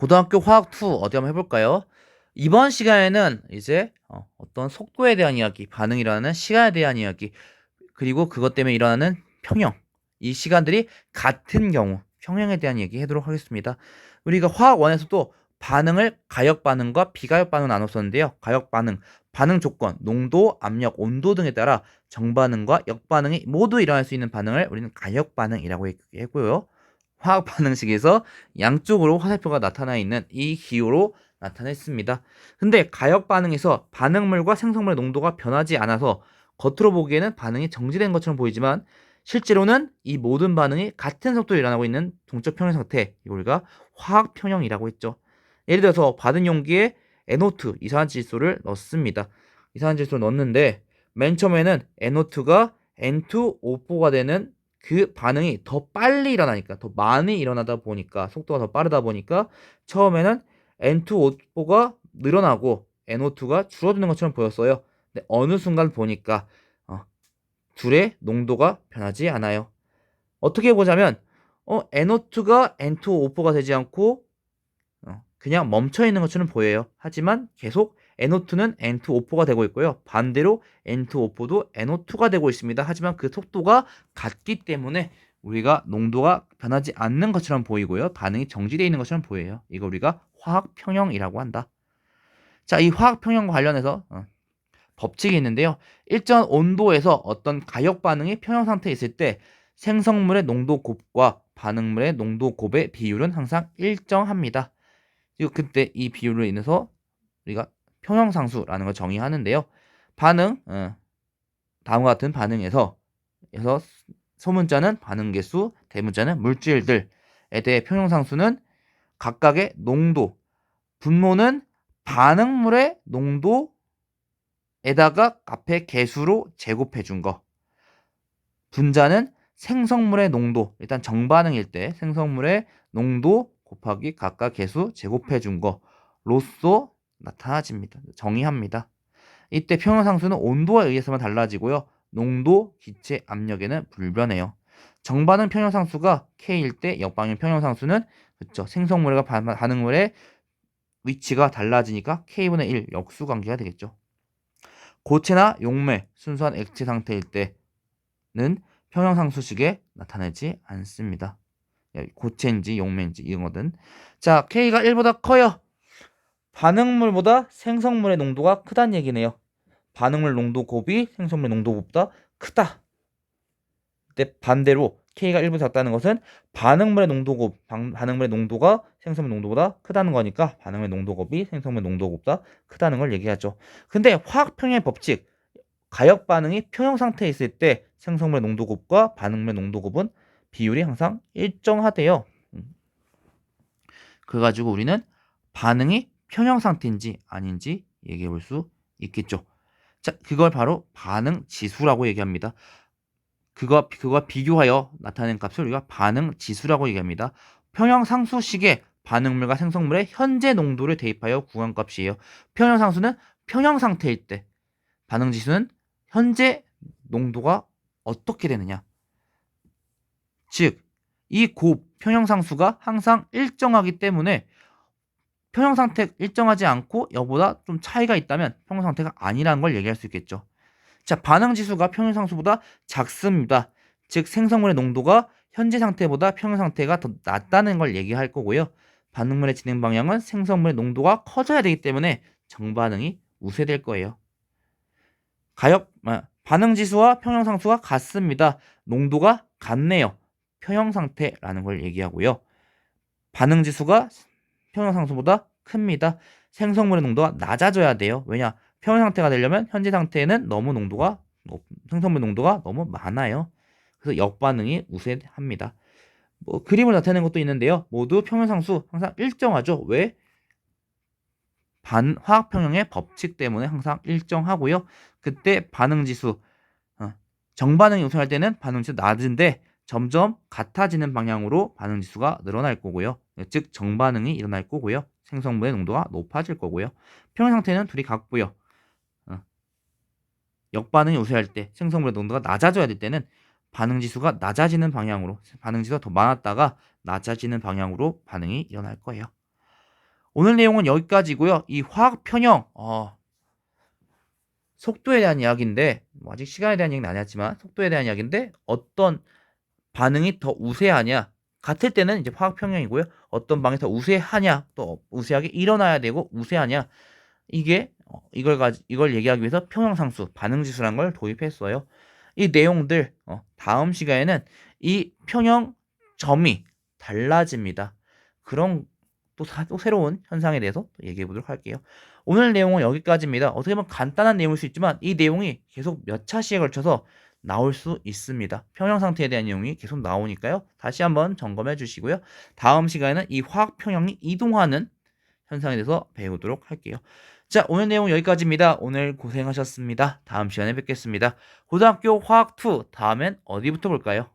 고등학교 화학 2 어디 한번 해볼까요? 이번 시간에는 이제 어떤 속도에 대한 이야기, 반응이 일어나는 시간에 대한 이야기, 그리고 그것 때문에 일어나는 평형, 이 시간들이 같은 경우 평형에 대한 얘기 하도록 하겠습니다. 우리가 화학 1에서도 반응을 가역 반응과 비가역 반응 나눴었는데요. 가역 반응, 반응 조건, 농도, 압력, 온도 등에 따라 정반응과 역반응이 모두 일어날 수 있는 반응을 우리는 가역 반응이라고 했고요. 화학 반응식에서 양쪽으로 화살표가 나타나 있는 이 기호로 나타냈습니다. 근데 가역 반응에서 반응물과 생성물의 농도가 변하지 않아서 겉으로 보기에는 반응이 정지된 것처럼 보이지만 실제로는 이 모든 반응이 같은 속도로 일어나고 있는 동적 평형 상태, 이걸 우리가 화학 평형이라고 했죠. 예를 들어서 받은 용기에 NO2 이산화질소를 넣습니다. 이산화질소를 넣었는데 맨 처음에는 NO2가 N2O4가 되는 그 반응이 더 빨리 일어나니까, 더 많이 일어나다 보니까, 속도가 더 빠르다 보니까 처음에는 N2O4가 늘어나고 NO2가 줄어드는 것처럼 보였어요. 근데 어느 순간 보니까 둘의 농도가 변하지 않아요. 어떻게 보자면 NO2가 N2O4가 되지 않고 그냥 멈춰 있는 것처럼 보여요. 하지만 계속 NO2는 N2O4가 되고 있고요. 반대로 N2O4도 NO2가 되고 있습니다. 하지만 그 속도가 같기 때문에 우리가 농도가 변하지 않는 것처럼 보이고요. 반응이 정지되어 있는 것처럼 보여요. 이거 우리가 화학 평형이라고 한다. 자, 이 화학 평형과 관련해서 법칙이 있는데요. 일정 온도에서 어떤 가역 반응이 평형 상태에 있을 때 생성물의 농도 곱과 반응물의 농도 곱의 비율은 항상 일정합니다. 그리고 그때 이 비율로 인해서 우리가 평형상수라는 걸 정의하는데요. 반응, 다음과 같은 반응에서 소문자는 반응계수, 대문자는 물질들에 대해 평형상수는 각각의 농도, 분모는 반응물의 농도에다가 앞에 계수로 제곱해 준 거, 분자는 생성물의 농도, 일단 정반응일 때 생성물의 농도 곱하기 각각 계수 제곱해 준 거로써 나타나집니다. 정의합니다. 이때 평형상수는 온도에 의해서만 달라지고요. 농도, 기체, 압력에는 불변해요. 정반응 평형상수가 K일 때 역방향 평형상수는 그렇죠. 생성물과 반응물의 위치가 달라지니까 K분의 1 역수관계가 되겠죠. 고체나 용매, 순수한 액체 상태일 때는 평형상수식에 나타나지 않습니다. 고체인지 용매인지 이런 거든. 자, K가 1보다 커요. 반응물보다 생성물의 농도가 크다는 얘기네요. 반응물 농도 곱이 생성물 농도 곱보다 크다. 근데 반대로 K가 1보다 작다는 것은 반응물의 농도 곱, 반응물의 농도가 생성물 농도보다 크다는 거니까 반응물의 농도 곱이 생성물 농도 곱보다 크다는 걸 얘기하죠. 근데 화학 평형의 법칙, 가역 반응이 평형 상태에 있을 때 생성물의 농도 곱과 반응물의 농도 곱은 비율이 항상 일정하대요. 그래가지고 우리는 반응이 평형 상태인지 아닌지 얘기해 볼 수 있겠죠. 자, 그걸 바로 반응 지수라고 얘기합니다. 그거와 비교하여 나타낸 값을 우리가 반응 지수라고 얘기합니다. 평형 상수식에 반응물과 생성물의 현재 농도를 대입하여 구한 값이에요. 평형 상수는 평형 상태일 때, 반응 지수는 현재 농도가 어떻게 되느냐. 즉, 이 곱 평형 상수가 항상 일정하기 때문에 평형 상태 일정하지 않고 여보다 좀 차이가 있다면 평형 상태가 아니라는 걸 얘기할 수 있겠죠. 자, 반응 지수가 평형 상수보다 작습니다. 즉 생성물의 농도가 현재 상태보다 평형 상태가 더 낮다는 걸 얘기할 거고요. 반응물의 진행 방향은 생성물의 농도가 커져야 되기 때문에 정반응이 우세될 거예요. 반응 지수와 평형 상수가 같습니다. 농도가 같네요. 평형 상태라는 걸 얘기하고요. 반응 지수가 평형 상수보다 큽니다. 생성물의 농도가 낮아져야 돼요. 왜냐? 평형 상태가 되려면 현재 상태에는 너무 생성물 농도가 너무 많아요. 그래서 역반응이 우세합니다. 뭐 그림을 나타내는 것도 있는데요. 모두 평형 상수 항상 일정하죠. 왜? 화학 평형의 법칙 때문에 항상 일정하고요. 그때 반응 지수 정반응이 우선할 때는 반응 지수 낮은데 점점 같아지는 방향으로 반응 지수가 늘어날 거고요. 즉 정반응이 일어날 거고요. 생성물의 농도가 높아질 거고요. 평형 상태는 둘이 같고요. 역반응이 우세할 때 생성물의 농도가 낮아져야 될 때는 반응 지수가 낮아지는 방향으로, 반응 지수가 더 많았다가 낮아지는 방향으로 반응이 일어날 거예요. 오늘 내용은 여기까지고요. 이 화학 평형 속도에 대한 이야기인데 아직 시간에 대한 얘기는 아니었지만 속도에 대한 이야기인데 어떤 반응이 더 우세하냐 같을 때는 이제 화학 평형이고요. 어떤 방이 더 우세하냐 또 우세하게 일어나야 되고 우세하냐 이게 이걸 얘기하기 위해서 평형상수 반응지수라는 걸 도입했어요. 이 내용들 다음 시간에는 이 평형 점이 달라집니다. 그런 또 새로운 현상에 대해서 얘기해 보도록 할게요. 오늘 내용은 여기까지입니다. 어떻게 보면 간단한 내용일 수 있지만 이 내용이 계속 몇 차시에 걸쳐서 나올 수 있습니다. 평형 상태에 대한 내용이 계속 나오니까요. 다시 한번 점검해 주시고요. 다음 시간에는 이 화학 평형이 이동하는 현상에 대해서 배우도록 할게요. 자, 오늘 내용 여기까지입니다. 오늘 고생하셨습니다. 다음 시간에 뵙겠습니다. 고등학교 화학 2 다음엔 어디부터 볼까요?